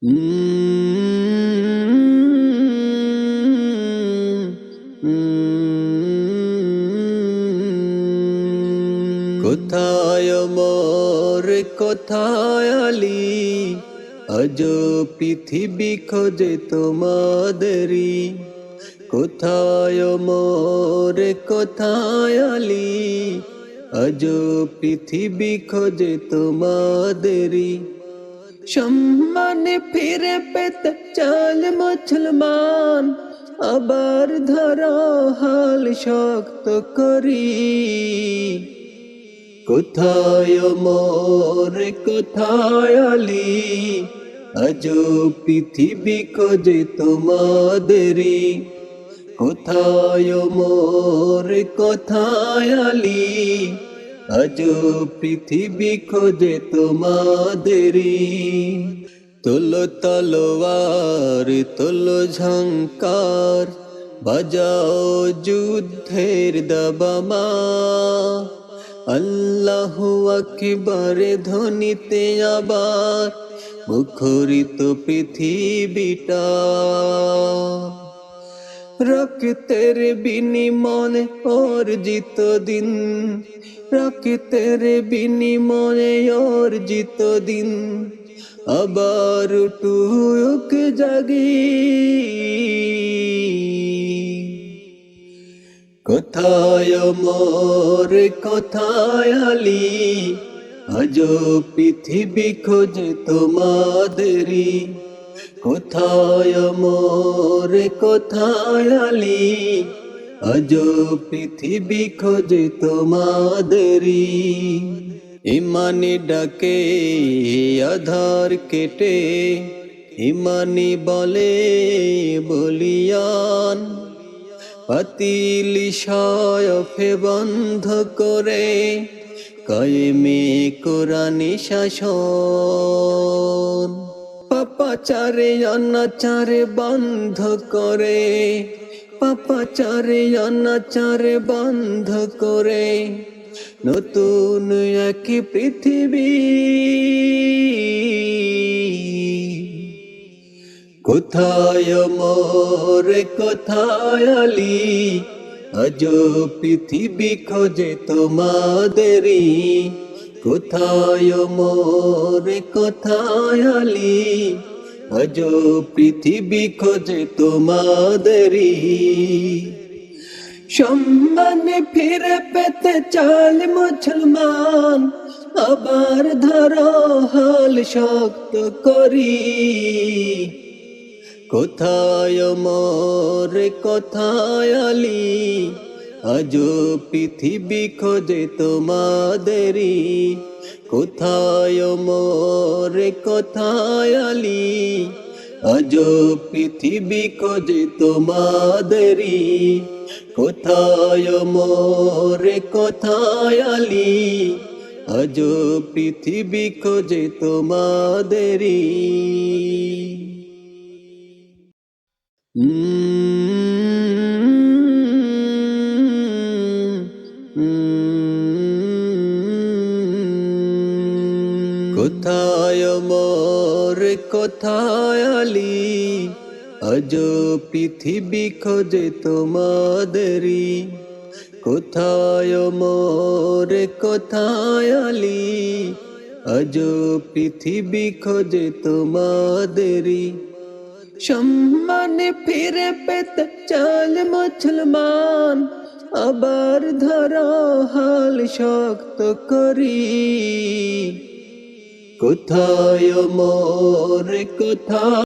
কোথায় মোর কোথায় আলী, আজ পৃথিবী খোঁজে তোমাদেরই। কোথায় মোর কোথায় আলী, আজ পৃথিবী খোঁজে তোমাদেরই। সম্মানে ফিরে পেতে চাল মুসলমান, আবার ধরো হাল শক্ত করি। কোথায় মোর কোথায় আলী, আজ পৃথিবী খোঁজে তোমাদেরই। কোথায় মোর কোথায় আলী, আজ পৃথিবী খোঁজে তোমাদেরই। তোলো তলোয়ার তোলো ঝংকার, বাজাও যুদ্ধের দাবামা। আল্লাহু আকবার ধ্বনিতে আবার মুখরিত পৃথিবীটা। রক্তের বিনিময়ে অর্জিত দিন, রক্তের বিনিময়ে অর্জিত দিন, আবার উঠুক জাগি। কোথায় মোর কোথায় আলী, আজ পৃথিবী খোঁজে তোমাদেরই। কোথায় মোর কোথায় আলী, আজ পৃথিবী খোঁজে তোমাদেরই। ইমানি ডাকে আধার কেটে, ইমানি বলে বলিয়ান। পাতিলি শয়ফে বন্ধ করে, কায়েমে কোরআনি শাসন। পাপাচারে অনাচারে বন্ধ করে, পাপাচারে অনাচারে বন্ধ করে, নতুন এক পৃথিবী। কোথায় মোর কোথায় আলী, আজ পৃথিবী খোঁজে তোমাদেরই। কোথায় মোর কোথায় আলী, আজ পৃথিবী খোঁজে তোমাদেরই। সম্মানে ফিরে পেতে চাল মুসলমান, আবার ধরো হাল শক্ত করি। কোথায় মোর কোথায় আলী, আজ পৃথিবী খোঁজে তোমাদেরই। কোথায় মোর কোথায় আলী, আজ পৃথিবী খোঁজে তোমাদেরই। কোথায় মোর কোথায় আলী, আজ পৃথিবী খোঁজে তোমাদেরই। কোথায় মোর কোথায় আলী, আজ পৃথিবী খোঁজে তোমাদেরই। কোথায় মোর কোথায় আলী, আজ পৃথিবী খোঁজে তোমাদেরই। সম্মানে ফিরে পেতে চাল মুসলমান, আবার ধরো হাল শক্ত করি। কোথায় মোর কোথায়